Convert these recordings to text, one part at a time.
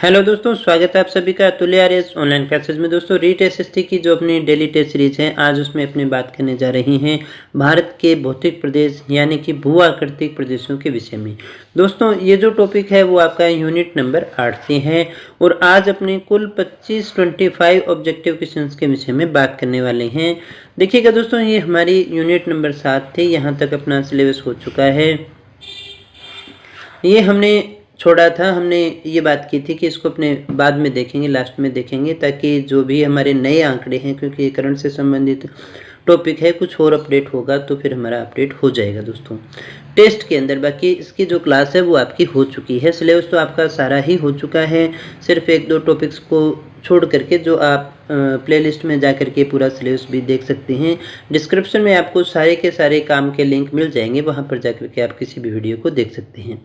Hello दोस्तों, स्वागत है आप सभी का अतुल्य आर्यस ऑनलाइन क्लासेस में। दोस्तों रीट एसएसटी की जो अपनी डेली टेस्ट सीरीज है, आज उसमें अपनी बात करने जा रही हैं भारत के भौतिक प्रदेश यानी कि भू आकृतिक प्रदेशों के विषय में। दोस्तों ये जो टॉपिक है वो आपका यूनिट नंबर 8 से है और आज अपने कुल 25 ऑब्जेक्टिव क्वेश्चंस के विषय में बात करने वाले हैं। देखिएगा दोस्तों, ये हमारी यूनिट नंबर 7 थी, यहाँ तक अपना सिलेबस हो चुका है। ये हमने छोड़ा था, हमने ये बात की थी कि इसको अपने बाद में देखेंगे, लास्ट में देखेंगे, ताकि जो भी हमारे नए आंकड़े हैं, क्योंकि ये करंट से संबंधित टॉपिक है, कुछ और अपडेट होगा तो फिर हमारा अपडेट हो जाएगा दोस्तों टेस्ट के अंदर। बाकी इसकी जो क्लास है वो आपकी हो चुकी है, सिलेबस तो आपका सारा ही हो चुका है। सिर्फ एक दो टॉपिक्स को छोड़ करके जो आप प्लेलिस्ट में जा करके पूरा सिलेबस भी देख सकते हैं। डिस्क्रिप्शन में आपको सारे के सारे काम के लिंक मिल जाएंगे, वहाँ पर जा करके आप किसी भी वीडियो को देख सकते हैं।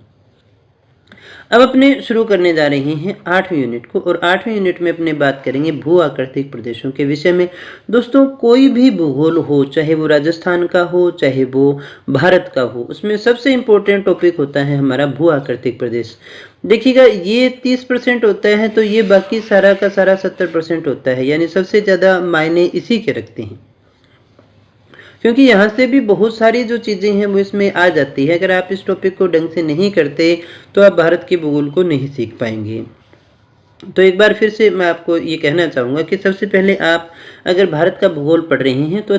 अब अपने शुरू करने जा रहे हैं 8वीं यूनिट को, और 8वीं यूनिट में अपने बात करेंगे भू आकृतिक प्रदेशों के विषय में। दोस्तों कोई भी भूगोल हो, चाहे वो राजस्थान का हो चाहे वो भारत का हो, उसमें सबसे इम्पोर्टेंट टॉपिक होता है हमारा भू आकृतिक प्रदेश। देखिएगा ये 30% होता है, तो ये बाकी सारा का सारा 70% होता है, यानी सबसे ज़्यादा मायने इसी के रखते हैं, क्योंकि यहाँ से भी बहुत सारी जो चीज़ें हैं वो इसमें आ जाती है। अगर आप इस टॉपिक को ढंग से नहीं करते तो आप भारत के भूगोल को नहीं सीख पाएंगे। तो एक बार फिर से मैं आपको ये कहना चाहूँगा कि सबसे पहले आप अगर भारत का भूगोल पढ़ रहे हैं तो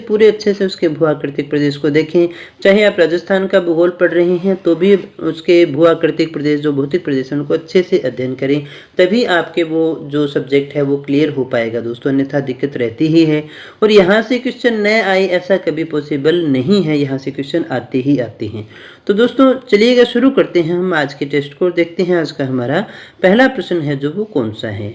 पूरे अच्छे से उसके भू आकृतिक प्रदेश को देखें। चाहे आप राजस्थान का भूगोल पढ़ रहे हैं तो भी उसके भू आकृतिक प्रदेश, जो भौतिक प्रदेश है, उनको अच्छे से अध्ययन करें, तभी आपके वो जो सब्जेक्ट है वो क्लियर हो पाएगा दोस्तों, अन्यथा दिक्कत रहती ही है। और यहाँ से क्वेश्चन नए आए ऐसा कभी पॉसिबल नहीं है, यहाँ से क्वेश्चन आते ही आते हैं। तो दोस्तों चलिएगा शुरू करते हैं हम आज के टेस्ट को, देखते हैं आज का हमारा पहला प्रश्न है जो वो कौन सा है।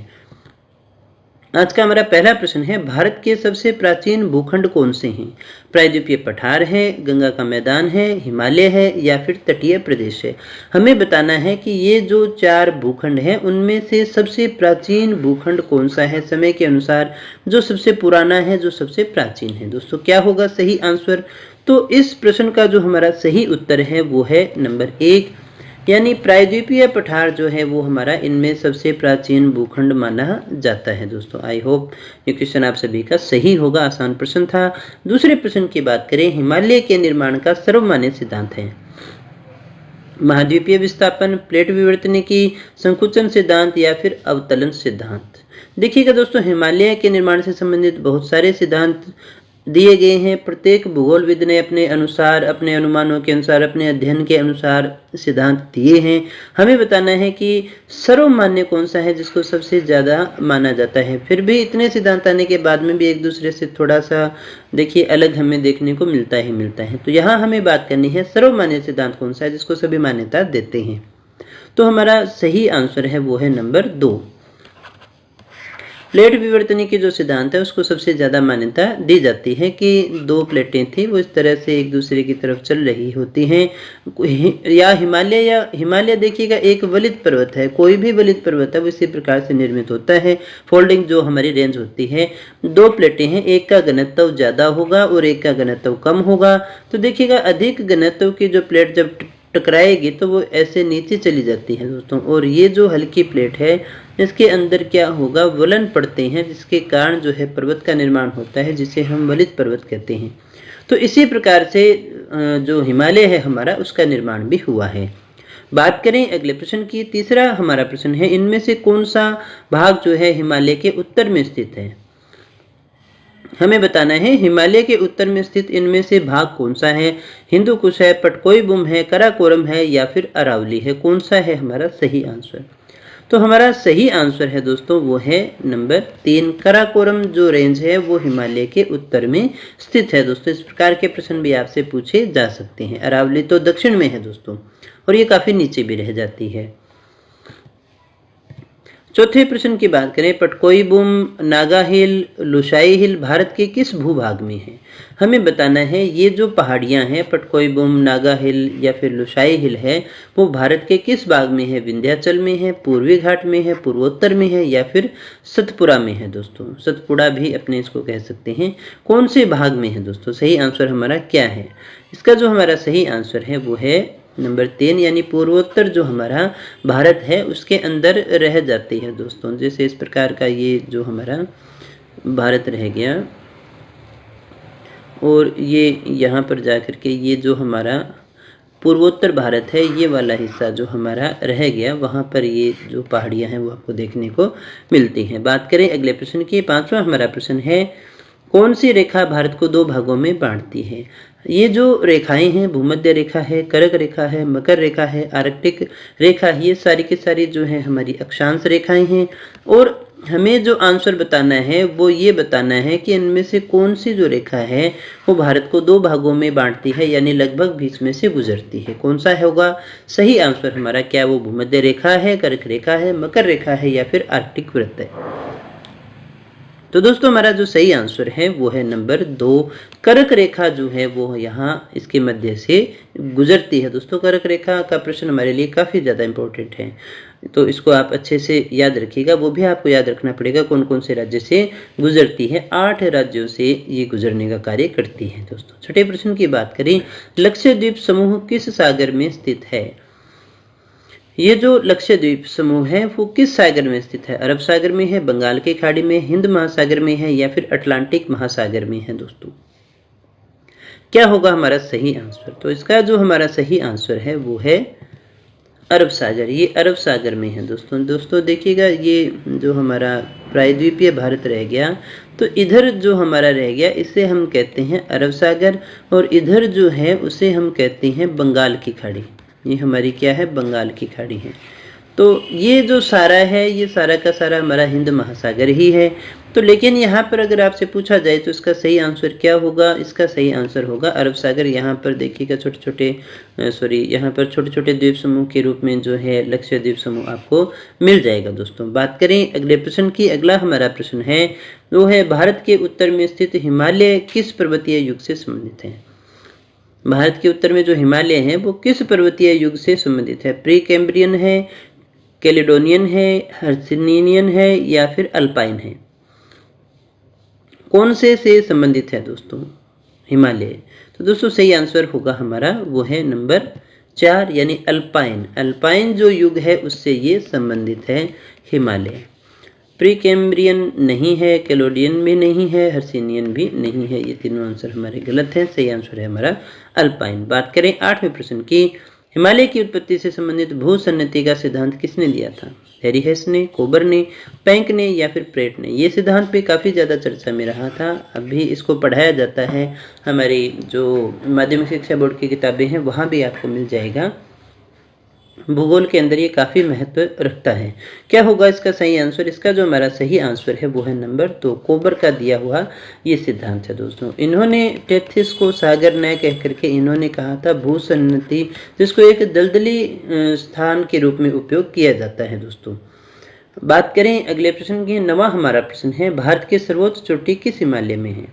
आज का हमारा पहला प्रश्न है, भारत के सबसे प्राचीन भूखंड कौन से हैं? प्रायद्वीपीय पठार है, गंगा का मैदान है, हिमालय है या फिर तटीय प्रदेश है। हमें बताना है कि ये जो 4 भूखंड हैं उनमें से सबसे प्राचीन भूखंड कौन सा है, समय के अनुसार जो सबसे पुराना है, जो सबसे प्राचीन है। दोस्तों क्या होगा सही आंसर? तो इस प्रश्न का जो हमारा सही उत्तर है वो है नंबर 1, यानी प्रायद्वीपीय पठार जो है वो हमारा इनमें सबसे प्राचीन भूखंड माना जाता है। दोस्तों आई होप ये क्वेश्चन आप सभी का सही होगा, आसान प्रश्न था। दूसरे प्रश्न की बात करें, हिमालय के निर्माण का सर्वमान्य सिद्धांत है महाद्वीपीय विस्थापन, प्लेट विवर्तनिकी, संकुचन सिद्धांत या फिर अवतलन सिद्धांत। देखिएगा दोस्तों, हिमालय के निर्माण से संबंधित बहुत सारे सिद्धांत दिए गए हैं। प्रत्येक भूगोलविद ने अपने अनुसार, अपने अनुमानों के अनुसार, अपने अध्ययन के अनुसार सिद्धांत दिए हैं। हमें बताना है कि सर्वमान्य कौन सा है, जिसको सबसे ज़्यादा माना जाता है। फिर भी इतने सिद्धांत आने के बाद में भी एक दूसरे से थोड़ा सा देखिए अलग हमें देखने को मिलता है। तो यहाँ हमें बात करनी है सर्वमान्य सिद्धांत कौन सा है, जिसको सभी मान्यता देते हैं। तो हमारा सही आंसर है वो है नंबर 2। प्लेट विवर्तनी की जो सिद्धांत है उसको सबसे ज़्यादा मान्यता दी जाती है कि 2 प्लेटें थी वो इस तरह से एक दूसरे की तरफ चल रही होती हैं। या हिमालय देखिएगा एक वलित पर्वत है, कोई भी वलित पर्वत है वो इसी प्रकार से निर्मित होता है। फोल्डिंग जो हमारी रेंज होती है, 2 प्लेटें हैं, एक का घनत्व ज़्यादा होगा और एक का घनत्व कम होगा। तो देखिएगा अधिक घनत्व की जो प्लेट जब टकराएगी तो वो ऐसे नीचे चली जाती है दोस्तों, और ये जो हल्की प्लेट है इसके अंदर क्या होगा, वलन पड़ते हैं, जिसके कारण जो है पर्वत का निर्माण होता है, जिसे हम वलित पर्वत कहते हैं। तो इसी प्रकार से जो हिमालय है हमारा, उसका निर्माण भी हुआ है। बात करें अगले प्रश्न की, तीसरा हमारा प्रश्न है, इनमें से कौन सा भाग जो है हिमालय के उत्तर में स्थित है? हमें बताना है हिमालय के उत्तर में स्थित इनमें से भाग कौन सा है। हिंदू कुश है, पटकोई है, कराकोरम है या फिर अरावली है। कौन सा है हमारा सही आंसर? तो हमारा सही आंसर है दोस्तों वो है नंबर 3, कराकोरम जो रेंज है वो हिमालय के उत्तर में स्थित है। दोस्तों इस प्रकार के प्रश्न भी आपसे पूछे जा सकते हैं। अरावली तो दक्षिण में है दोस्तों, और ये काफी नीचे भी रह जाती है। चौथे प्रश्न की बात करें, पटकोई बूम, नागा हिल, लुशाई हिल भारत के किस भूभाग में है? हमें बताना है ये जो पहाड़ियां हैं, पटकोई बूम, नागा हिल या फिर लुशाई हिल है, वो भारत के किस भाग में है? विंध्याचल में है, पूर्वी घाट में है, पूर्वोत्तर में है या फिर सतपुड़ा में है। दोस्तों सतपुड़ा भी अपने इसको कह सकते हैं। कौन से भाग में है दोस्तों? सही आंसर हमारा क्या है? इसका जो हमारा सही आंसर है वो है नंबर 3 यानी पूर्वोत्तर जो हमारा भारत है उसके अंदर रह जाती है दोस्तों। जैसे इस प्रकार का ये जो हमारा भारत रह गया और ये यहाँ पर जाकर के ये जो हमारा पूर्वोत्तर भारत है ये वाला हिस्सा जो हमारा रह गया, वहाँ पर ये जो पहाड़ियाँ हैं वो आपको देखने को मिलती हैं। बात करें अगले प्रश्न की। 5वां हमारा प्रश्न है, कौन सी रेखा भारत को 2 भागों में बांटती है? ये जो रेखाएं हैं, भूमध्य रेखा है, कर्क रेखा है, मकर रेखा है, आर्कटिक रेखा, ये सारी की सारी जो है हमारी अक्षांश रेखाएं हैं। और हमें जो आंसर बताना है वो ये बताना है कि इनमें से कौन सी जो रेखा है वो भारत को 2 भागों में बांटती है, यानी लगभग बीच में से गुजरती है। कौन सा होगा सही आंसर हमारा? क्या वो भूमध्य रेखा है, कर्क रेखा है, मकर रेखा है या फिर आर्कटिक वृत्त है? तो दोस्तों हमारा जो सही आंसर है वो है नंबर 2, कर्क रेखा जो है वो यहाँ इसके मध्य से गुजरती है। दोस्तों कर्क रेखा का प्रश्न हमारे लिए काफ़ी ज़्यादा इंपॉर्टेंट है, तो इसको आप अच्छे से याद रखिएगा। वो भी आपको याद रखना पड़ेगा कौन कौन से राज्य से गुजरती है। 8 राज्यों से ये गुजरने का कार्य करती है। दोस्तों छठे प्रश्न की बात करें, लक्षद्वीप समूह किस सागर में स्थित है? ये जो लक्षद्वीप समूह है वो किस सागर में स्थित है? अरब सागर में है, बंगाल की खाड़ी में, हिंद महासागर में है या फिर अटलांटिक महासागर में है? दोस्तों क्या होगा हमारा सही आंसर? तो इसका जो हमारा सही आंसर है वो है अरब सागर। ये अरब सागर में है दोस्तों देखिएगा, ये जो हमारा प्रायद्वीपीय भारत रह गया, तो इधर जो हमारा रह गया इसे हम कहते हैं अरब सागर, और इधर जो है उसे हम कहते हैं बंगाल की खाड़ी। ये हमारी क्या है? बंगाल की खाड़ी है। तो ये जो सारा है ये सारा का सारा हमारा हिंद महासागर ही है। तो लेकिन यहाँ पर अगर आपसे पूछा जाए तो इसका सही आंसर क्या होगा? इसका सही आंसर होगा अरब सागर। यहाँ पर देखिएगा यहाँ पर छोटे छोटे द्वीप समूह के रूप में जो है लक्षद्वीप समूह आपको मिल जाएगा। दोस्तों बात करें अगले प्रश्न की। अगला हमारा प्रश्न है वो है, भारत के उत्तर में स्थित हिमालय किस पर्वतीय युग से संबंधित है? भारत के उत्तर में जो हिमालय है वो किस पर्वतीय युग से संबंधित है? प्री कैम्ब्रियन है, कैलेडोनियन है, हर्सिनियन है या फिर अल्पाइन है? कौन से संबंधित है दोस्तों हिमालय? तो दोस्तों सही आंसर होगा हमारा वो है नंबर 4 यानी अल्पाइन। अल्पाइन जो युग है उससे ये संबंधित है हिमालय। प्री कैम्ब्रियन नहीं है, कैलोडियन भी नहीं है, हर्सिनियन भी नहीं है। ये तीनों आंसर हमारे गलत हैं। सही आंसर है हमारा अल्पाइन। बात करें 8वें प्रश्न की। हिमालय की उत्पत्ति से संबंधित भूसन्नति का सिद्धांत किसने दिया था? हैरी हेस ने, कोबर ने, पैंक ने या फिर प्रेट ने? ये सिद्धांत पे काफ़ी ज़्यादा चर्चा में रहा था। अभी इसको पढ़ाया जाता है, हमारी जो माध्यमिक शिक्षा बोर्ड की किताबें हैं वहाँ भी आपको मिल जाएगा। भूगोल के अंदर ये काफ़ी महत्व रखता है। क्या होगा इसका सही आंसर? इसका जो हमारा सही आंसर है वो है नंबर 2, कोबर का दिया हुआ ये सिद्धांत है। दोस्तों इन्होंने टेथिस को सागर न कह करके इन्होंने कहा था भूसन्नति, जिसको एक दलदली स्थान के रूप में उपयोग किया जाता है। दोस्तों बात करें अगले प्रश्न की। 9वां हमारा प्रश्न है, भारत की सर्वोच्च चोटी किस हिमालय में है?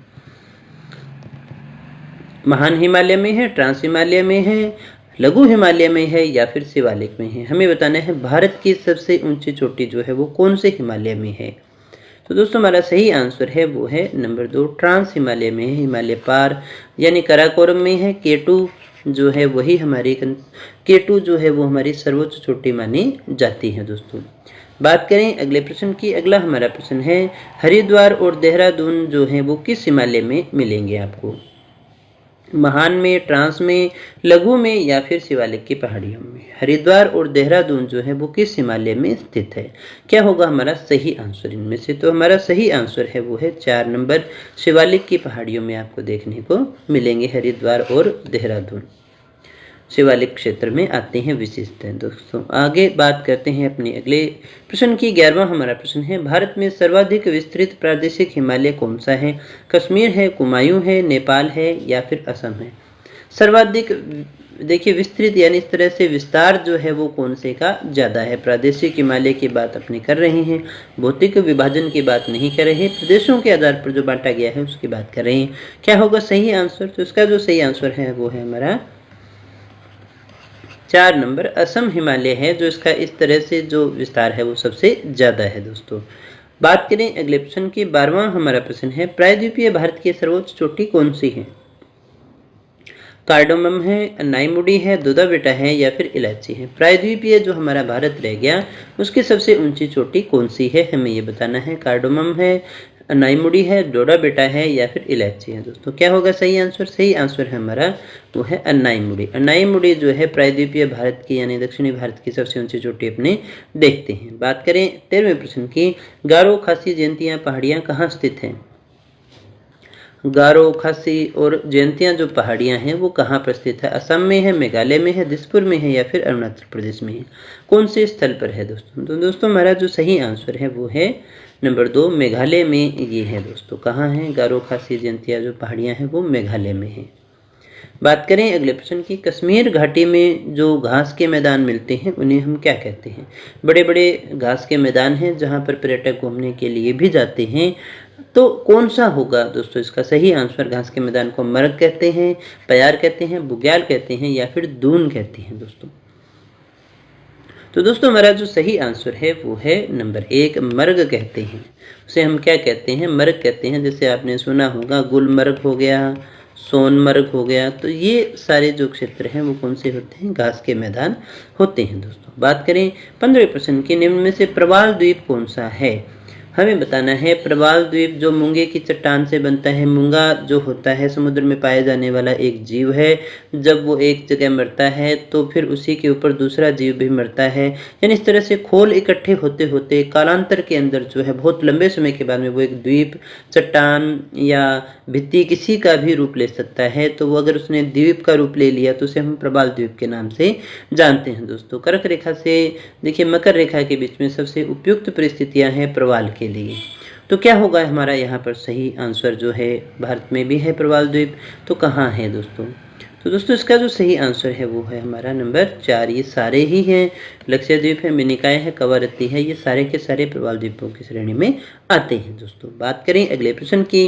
महान हिमालय में है, ट्रांस हिमालय में है, लघु हिमालय में है या फिर शिवालिक में है? हमें बताना है भारत की सबसे ऊंची चोटी जो है वो कौन से हिमालय में है। तो दोस्तों हमारा सही आंसर है वो है नंबर 2, ट्रांस हिमालय में है। हिमालय पार यानी काराकोरम में है। K2 जो है वही हमारी K2 जो है वो हमारी सर्वोच्च चोटी मानी जाती है। दोस्तों बात करें अगले प्रश्न की। अगला हमारा प्रश्न है, हरिद्वार और देहरादून जो है वो किस हिमालय में मिलेंगे आपको? महान में, ट्रांस में, लघु में या फिर शिवालिक की पहाड़ियों में? हरिद्वार और देहरादून जो है वो किस हिमालय में स्थित है? क्या होगा हमारा सही आंसर इनमें से? तो हमारा सही आंसर है वो है 4 नंबर, शिवालिक की पहाड़ियों में आपको देखने को मिलेंगे हरिद्वार और देहरादून। शिवालिक क्षेत्र में आते हैं विशेषताएं। दोस्तों आगे बात करते हैं अपने अगले प्रश्न की। 11वां हमारा प्रश्न है, भारत में सर्वाधिक विस्तृत प्रादेशिक हिमालय कौन सा है? कश्मीर है, कुमायूं है, नेपाल है या फिर असम है? सर्वाधिक देखिए विस्तृत यानी इस तरह से विस्तार जो है वो कौन से का ज़्यादा है? प्रादेशिक हिमालय की बात अपने कर रहे हैं, भौतिक विभाजन की बात नहीं कर रहे, प्रदेशों के आधार पर जो बांटा गया है उसकी बात कर रहे हैं। क्या होगा सही आंसर? तो इसका जो सही आंसर है वो है हमारा 4 नंबर, असम हिमालय है जो इसका इस तरह से जो विस्तार है वो सबसे ज़्यादा है। दोस्तों बात करें अगले प्रश्न की। 12वां हमारा प्रश्न है, प्रायद्वीपीय भारत की सर्वोच्च चोटी कौन सी है? कार्डोमम है, अनाईमुडी है, दूधा बेटा है या फिर इलायची है। प्रायद्वीपीय जो हमारा भारत रह गया उसकी सबसे ऊंची चोटी कौन सी है, हमें ये बताना है। कार्डोमम है, अनाईमुडी है, डोडा बेटा है या फिर इलायची है। दोस्तों क्या होगा सही आंसर? सही आंसर है हमारा वो है अनाईमुडी। अनाईमुडी जो है प्रायद्वीपीय भारत की यानी दक्षिणी भारत की सबसे ऊंची चोटी अपने देखते हैं। बात करें 13वें प्रश्न की, गारो, खासी, जयंतिया पहाड़ियां कहाँ स्थित हैं? गारो, खासी और जयंतिया जो पहाड़ियां हैं वो कहाँ पर स्थित है? असम में है, मेघालय में है, दिसपुर में है या फिर अरुणाचल प्रदेश में है? कौन से स्थल पर है दोस्तों? तो दोस्तों हमारा जो सही आंसर है वो है नंबर 2, मेघालय में ये है। दोस्तों कहाँ है गारो, खासी, जयंतिया जो पहाड़ियां हैं वो मेघालय में है। बात करें अगले प्रश्न की, कश्मीर घाटी में जो घास के मैदान मिलते हैं उन्हें हम क्या कहते हैं? बड़े बड़े घास के मैदान हैं जहाँ पर पर्यटक घूमने के लिए भी जाते हैं, तो कौन सा होगा दोस्तों इसका सही आंसर? घास के मैदान को मर्ग कहते हैं, प्यार कहते हैं, बुग्याल कहते हैं या फिर दून कहते हैं दोस्तों? तो दोस्तों हमारा जो सही आंसर है वो है नंबर 1, मर्ग कहते हैं। उसे हम क्या कहते हैं? मर्ग कहते हैं। जैसे आपने सुना होगा गुलमर्ग हो गया, सोनमर्ग हो गया, तो ये सारे जो क्षेत्र हैं वो कौन से होते हैं? घास के मैदान होते हैं दोस्तों। बात करें 15वें प्रश्न की, निम्न में से प्रवाल द्वीप कौन सा है? हमें बताना है। प्रवाल द्वीप जो मूंगे की चट्टान से बनता है। मूंगा जो होता है समुद्र में पाए जाने वाला एक जीव है। जब वो एक जगह मरता है तो फिर उसी के ऊपर दूसरा जीव भी मरता है, यानी इस तरह से खोल इकट्ठे होते होते कालांतर के अंदर जो है बहुत लंबे समय के बाद में वो एक द्वीप, चट्टान या भित्ति किसी का भी रूप ले सकता है। तो वो अगर उसने द्वीप का रूप ले लिया तो उसे हम प्रवाल द्वीप के नाम से जानते हैं दोस्तों। कर्क रेखा से देखिए मकर रेखा के बीच में सबसे उपयुक्त परिस्थितियां हैं प्रवाल के लिए। तो क्या होगा हमारा यहाँ पर सही आंसर? जो है भारत में भी है प्रवाल द्वीप, तो कहाँ है दोस्तों? तो दोस्तों इसका जो सही आंसर है वो है हमारा नंबर 4। ये सारे ही हैं, लक्षद्वीप है, मिनिकॉय है, कवरत्ती है, ये सारे के सारे प्रवाल द्वीपों की श्रेणी में आते हैं दोस्तों। बात करें अगले प्रश्न की,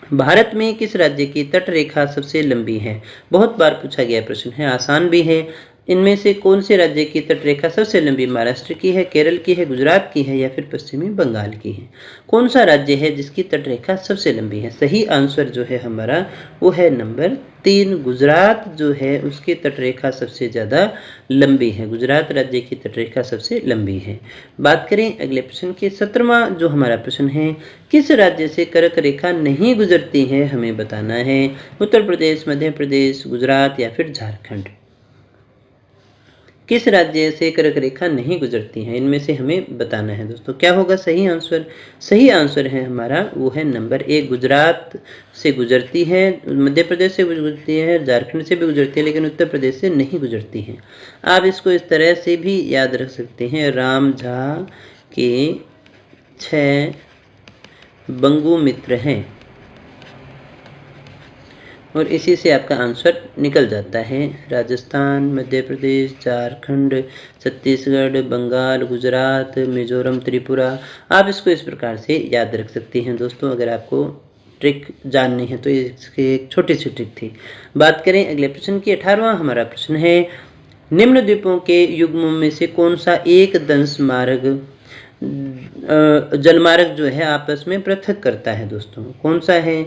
भारत में किस राज्य की तट रेखा सबसे लंबी है? बहुत बार पूछा गया प्रश्न है, आसान भी है। इनमें से कौन से राज्य की तट रेखा सबसे लंबी? महाराष्ट्र की है, केरल की है, गुजरात की है या फिर पश्चिमी बंगाल की है? कौन सा राज्य है जिसकी तट रेखा सबसे लंबी है? सही आंसर जो है हमारा वो है नंबर 3, गुजरात जो है उसकी तट रेखा सबसे ज्यादा लंबी है। गुजरात राज्य की तट रेखा सबसे लंबी है। बात करें अगले प्रश्न की, 17वां जो हमारा प्रश्न है, किस राज्य से कर्क रेखा नहीं गुजरती है? हमें बताना है। उत्तर प्रदेश, मध्य प्रदेश, गुजरात या फिर झारखंड? किस राज्य से कर्क रेखा नहीं गुजरती है? इनमें से हमें बताना है दोस्तों। क्या होगा सही आंसर? सही आंसर है हमारा वो है नंबर 1, गुजरात से गुजरती है, मध्य प्रदेश से गुजरती है, झारखंड से भी गुजरती है, लेकिन उत्तर प्रदेश से नहीं गुजरती है। आप इसको इस तरह से भी याद रख सकते हैं, राम झा के 6 बंगु मित्र हैं, और इसी से आपका आंसर निकल जाता है। राजस्थान, मध्य प्रदेश, झारखंड, छत्तीसगढ़, बंगाल, गुजरात, मिजोरम, त्रिपुरा। आप इसको इस प्रकार से याद रख सकते हैं दोस्तों। अगर आपको ट्रिक जाननी है तो इसकी एक छोटी सी ट्रिक थी। बात करें अगले प्रश्न की, 18वां हमारा प्रश्न है, निम्न द्वीपों के युग्मों में से कौन सा एक दंश मार्ग जलमार्ग जो है आपस में पृथक करता है दोस्तों? कौन सा है?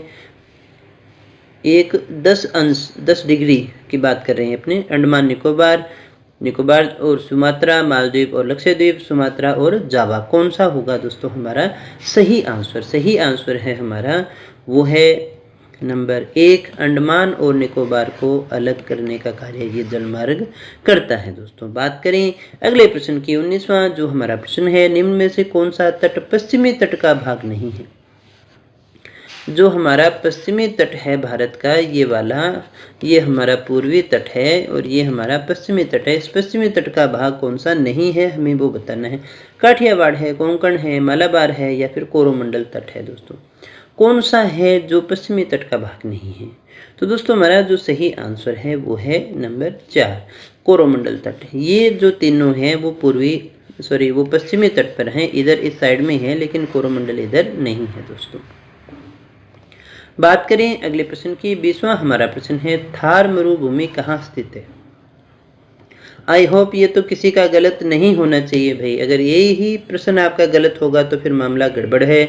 एक 10 डिग्री की बात कर रहे हैं अपने अंडमान निकोबार और सुमात्रा, मालदीव और लक्षद्वीप, सुमात्रा और जावा। कौन सा होगा दोस्तों हमारा सही आंसर? सही आंसर है हमारा वो है नंबर 1, अंडमान और निकोबार को अलग करने का कार्य ये जलमार्ग करता है दोस्तों। बात करें अगले प्रश्न की, 19वां जो हमारा प्रश्न है, निम्न में से कौन सा तट पश्चिमी तट का भाग नहीं है? जो हमारा पश्चिमी तट है भारत का ये वाला, ये हमारा पूर्वी तट है और ये हमारा पश्चिमी तट है। इस पश्चिमी तट का भाग कौन सा नहीं है हमें वो बताना है। काठियावाड़ है, कोंकण है, मालाबार है या फिर कोरोमंडल तट है दोस्तों? कौन सा है जो पश्चिमी तट का भाग नहीं है? तो दोस्तों हमारा जो सही आंसर है वो है नंबर 4, कोरोमंडल तट। ये जो तीनों हैं वो वो पश्चिमी तट पर हैं, इधर इस साइड में है, लेकिन कोरोमंडल इधर नहीं है दोस्तों। बात करें अगले प्रश्न की, 20वां हमारा प्रश्न है, थार मरुभूमि कहाँ स्थित है? आई होप ये तो किसी का गलत नहीं होना चाहिए भाई। अगर यही प्रश्न आपका गलत होगा तो फिर मामला गड़बड़ है।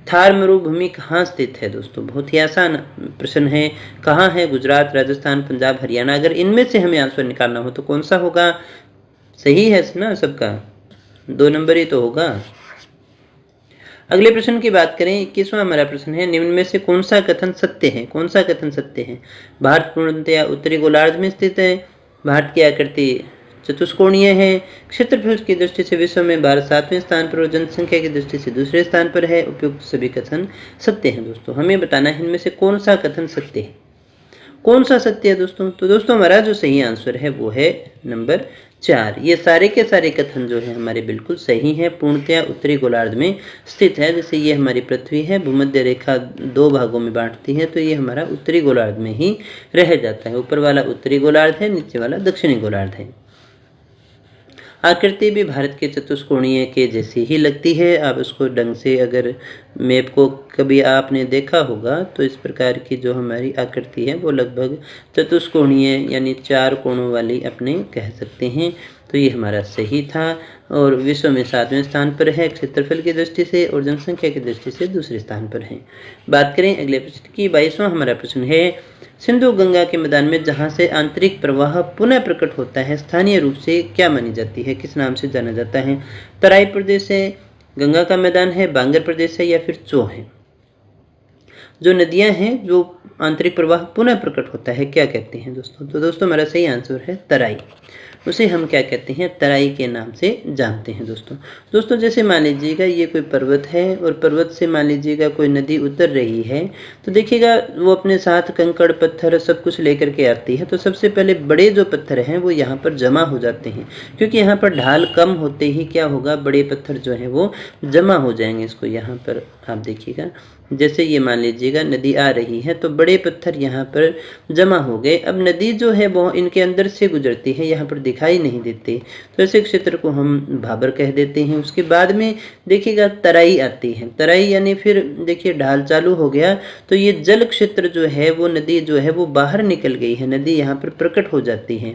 थार मरुभूमि कहाँ स्थित है दोस्तों? बहुत ही आसान प्रश्न है। कहाँ है? गुजरात, राजस्थान, पंजाब, हरियाणा। अगर इनमें से हमें आंसर निकालना हो तो कौन सा होगा? सही है ना सबका? 2 नंबर ही तो होगा। अगले प्रश्न की बात करें, 21वां हमारा प्रश्न है, निम्न में से कौन सा कथन सत्य है? कौन सा कथन सत्य है? भारत पूर्णतया उत्तरी गोलार्ध में स्थित है। भारत की आकृति चतुष्कोणीय है। क्षेत्रफल की दृष्टि से विश्व में भारत 7वें स्थान पर और जनसंख्या की दृष्टि से दूसरे स्थान पर है। उपयुक्त सभी कथन सत्य हैं दोस्तों। हमें बताना है इनमें से कौन सा कथन सत्य है। कौन सा सत्य है दोस्तों? तो दोस्तों हमारा जो सही आंसर है वो है नंबर 4। ये सारे के सारे कथन जो है हमारे बिल्कुल सही हैं। पूर्णतया उत्तरी गोलार्ध में स्थित है। जैसे ये हमारी पृथ्वी है, भूमध्य रेखा 2 भागों में बांटती है, तो ये हमारा उत्तरी गोलार्ध में ही रह जाता है। ऊपर वाला उत्तरी गोलार्ध है, नीचे वाला दक्षिणी गोलार्ध है। आकृति भी भारत के चतुष्कोणीय के जैसी ही लगती है। आप उसको ढंग से, अगर मैप को कभी आपने देखा होगा तो इस प्रकार की जो हमारी आकृति है वो लगभग चतुष्कोणीय यानी 4 कोणों वाली अपने कह सकते हैं। तो ये हमारा सही था और विश्व में 7वें स्थान पर है क्षेत्रफल की दृष्टि से और जनसंख्या की दृष्टि से दूसरे स्थान पर है। बात करें अगले प्रश्न की, 22वां हमारा प्रश्न है, सिंधु गंगा के मैदान में जहां से आंतरिक प्रवाह पुनः प्रकट होता है स्थानीय रूप से क्या मानी जाती है? किस नाम से जाना जाता है? तराई प्रदेश है, गंगा का मैदान है, बांगर प्रदेश है या फिर चो है? जो नदियां हैं जो आंतरिक प्रवाह पुनः प्रकट होता है क्या कहते हैं दोस्तों? तो दोस्तों हमारा सही आंसर है तराई। उसे हम क्या कहते हैं? तराई के नाम से जानते हैं दोस्तों जैसे मान लीजिएगा ये कोई पर्वत है और पर्वत से मान लीजिएगा कोई नदी उतर रही है, तो देखिएगा वो अपने साथ कंकड़ पत्थर सब कुछ लेकर के आती है। तो सबसे पहले बड़े जो पत्थर हैं वो यहाँ पर जमा हो जाते हैं, क्योंकि यहाँ पर ढाल कम होते ही क्या होगा, बड़े पत्थर जो है वो जमा हो जाएंगे। इसको यहाँ पर आप देखिएगा, जैसे ये मान लीजिएगा नदी आ रही है तो बड़े पत्थर यहाँ पर जमा हो गए। अब नदी जो है वो इनके अंदर से गुजरती है, यहाँ पर दिखाई नहीं देते, तो ऐसे क्षेत्र को हम भाबर कह देते हैं। उसके बाद में देखिएगा तराई आती है। तराई यानी फिर देखिए ढाल चालू हो गया, तो ये जल क्षेत्र जो है वो नदी जो है वो बाहर निकल गई है, नदी यहाँ पर प्रकट हो जाती है।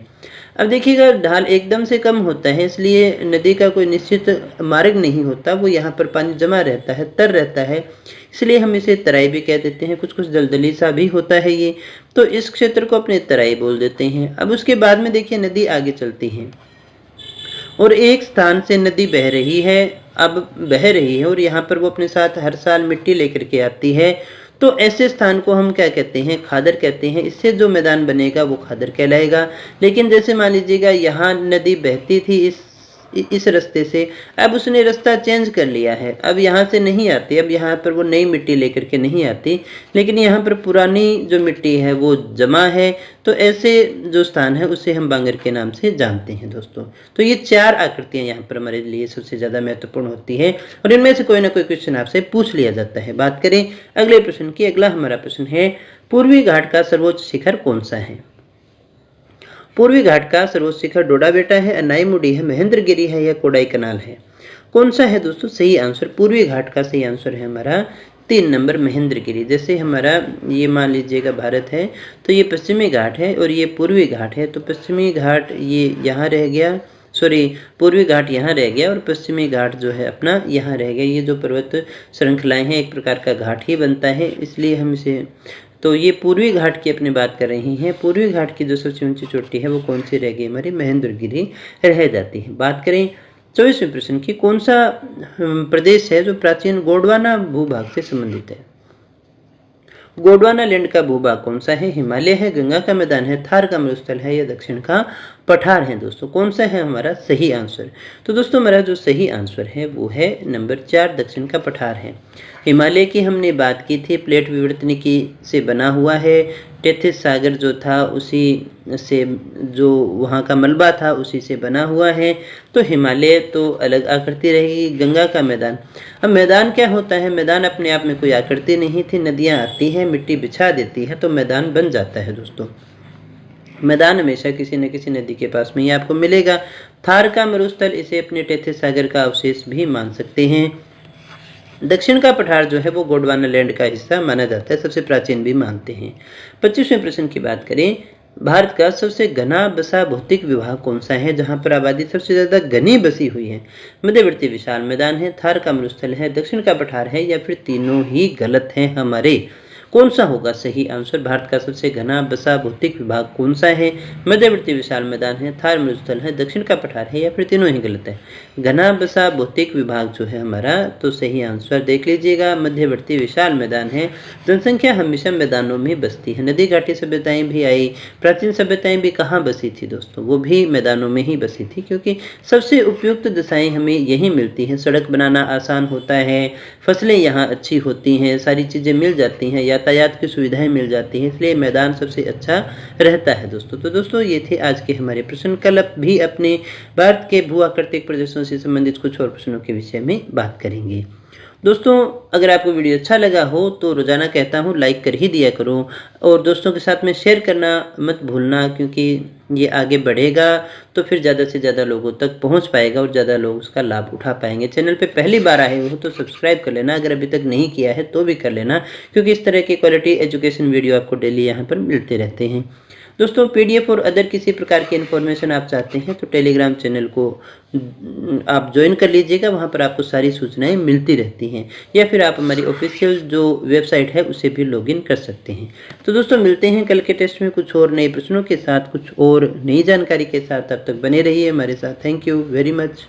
अब देखिएगा ढाल एकदम से कम होता है, इसलिए नदी का कोई निश्चित मार्ग नहीं होता, वो यहाँ पर पानी जमा रहता है, तर रहता है, इसलिए हम इसे तराई भी कह देते हैं। कुछ कुछ दलदली सा भी होता है ये, तो इस क्षेत्र को अपने तराई बोल देते हैं। अब उसके बाद में देखिए नदी आगे चलती है और एक स्थान से नदी बह रही है, अब बह रही है और यहाँ पर वो अपने साथ हर साल मिट्टी लेकर के आती है, तो ऐसे स्थान को हम क्या कहते हैं? खादर कहते हैं। इससे जो मैदान बनेगा वो खादर कहलाएगा। लेकिन जैसे मान लीजिएगा यहाँ नदी बहती थी इस रास्ते से, अब उसने रास्ता चेंज कर लिया है, अब यहाँ से नहीं आती, अब यहाँ पर वो नई मिट्टी लेकर के नहीं आती, लेकिन यहाँ पर पुरानी जो मिट्टी है वो जमा है, तो ऐसे जो स्थान है उसे हम बांगर के नाम से जानते हैं दोस्तों। तो ये 4 आकृतियां यहाँ पर हमारे लिए सबसे ज्यादा महत्वपूर्ण होती है और इनमें से कोई ना कोई क्वेश्चन आपसे पूछ लिया जाता है। बात करें अगले प्रश्न की, अगला हमारा प्रश्न है, पूर्वी घाट का सर्वोच्च शिखर कौन सा है? पूर्वी घाट का सर्वोच्च शिखर डोडा बेटा है, अनाईमुडी है, महेंद्रगिरी है या कोडाई कनाल है? कौन सा है दोस्तों सही आंसर? पूर्वी घाट का सही आंसर है हमारा 3 नंबर महेंद्रगिरी। जैसे हमारा ये मान लीजिएगा भारत है, तो ये पश्चिमी घाट है और ये पूर्वी घाट है, तो पश्चिमी घाट ये यहाँ रह गया, पूर्वी घाट यहाँ रह गया और पश्चिमी घाट जो है अपना यहाँ रह गया। ये जो पर्वत श्रृंखलाएं हैं एक प्रकार का घाट ही बनता है, इसलिए हम इसे, तो ये पूर्वी घाट की अपनी बात कर रही हैं। पूर्वी घाट की जो सबसे ऊंची चोटी है वो कौन सी रह गई? हमारी महेंद्रगिरी रह जाती है। बात करें 24वें प्रश्न की, कौन सा प्रदेश है जो प्राचीन गोंडवाना भूभाग से संबंधित है? गोंडवाना लैंड का भूभाग कौन सा है? हिमालय है, गंगा का मैदान है, थार का मरुस्थल है या दक्षिण का पठार है? दोस्तों कौन सा है हमारा सही आंसर? तो दोस्तों हमारा जो सही आंसर है वो है नंबर 4 दक्षिण का पठार है। हिमालय की हमने बात की थी, प्लेट विवर्तनिकी से बना हुआ है। टेथिस सागर जो था उसी से, जो वहाँ का मलबा था उसी से बना हुआ है। तो हिमालय तो अलग आकृति रहेगी। गंगा का मैदान, अब मैदान क्या होता है? मैदान अपने आप में कोई आकृति नहीं थी, नदियाँ आती हैं, मिट्टी बिछा देती है तो मैदान बन जाता है दोस्तों। मैदान हमेशा किसी न किसी नदी के पास में ही आपको मिलेगा। थार का मरुस्थल, इसे अपने टेथिस सागर का अवशेष भी मान सकते हैं। दक्षिण का पठार जो है वो गोंडवाना लैंड का हिस्सा माना जाता है, सबसे प्राचीन भी मानते हैं। 25वें प्रश्न की बात करें, भारत का सबसे घना बसा भौतिक विभाग कौन सा है जहां पर आबादी सबसे ज्यादा घनी बसी हुई है? मध्यवर्ती विशाल मैदान है, थार का मरुस्थल है, दक्षिण का पठार है या फिर तीनों ही गलत हैं हमारे? कौन सा होगा सही आंसर? भारत का सबसे घना बसा भौतिक विभाग कौन सा है? मध्यवर्ती विशाल मैदान है, थार मरुस्थल है, दक्षिण का पठार है या फिर तीनों ही गलत है? घना बसा भौतिक विभाग जो है हमारा, तो सही आंसर देख लीजिएगा, मध्यवर्ती विशाल मैदान है। जनसंख्या हमेशा मैदानों में बसती है। नदी घाटी सभ्यताएं भी आई, प्राचीन सभ्यताएं भी कहाँ बसी थी दोस्तों? वो भी मैदानों में ही बसी थी, क्योंकि सबसे उपयुक्त दशाएं हमें यही मिलती हैं। सड़क बनाना आसान होता है, फसलें यहाँ अच्छी होती हैं, सारी चीज़ें मिल जाती हैं, यातायात की सुविधाएं मिल जाती हैं, इसलिए मैदान सबसे अच्छा रहता है दोस्तों। तो दोस्तों ये थे आज के हमारे प्रश्न। कल भी अपने भारत के भू आकृतिक प्रदेशों से संबंधित कुछ और प्रश्नों के विषय में बात करेंगे। दोस्तों अगर आपको वीडियो अच्छा लगा हो तो रोजाना कहता हूँ लाइक कर ही दिया करो, और दोस्तों के साथ में शेयर करना मत भूलना, क्योंकि ये आगे बढ़ेगा तो फिर ज़्यादा से ज़्यादा लोगों तक पहुँच पाएगा और ज़्यादा लोग उसका लाभ उठा पाएंगे। चैनल पे पहली बार आए हो तो सब्सक्राइब कर लेना, अगर अभी तक नहीं किया है तो भी कर लेना, क्योंकि इस तरह की क्वालिटी एजुकेशन वीडियो आपको डेली यहाँ पर मिलते रहते हैं। दोस्तों पीडीएफ और अदर किसी प्रकार की इन्फॉर्मेशन आप चाहते हैं तो टेलीग्राम चैनल को आप ज्वाइन कर लीजिएगा, वहाँ पर आपको सारी सूचनाएं मिलती रहती हैं, या फिर आप हमारी ऑफिशियल जो वेबसाइट है उसे भी लॉगिन कर सकते हैं। तो दोस्तों मिलते हैं कल के टेस्ट में कुछ और नए प्रश्नों के साथ, कुछ और नई जानकारी के साथ। तब तक बने रहिए हमारे साथ। Thank you very much.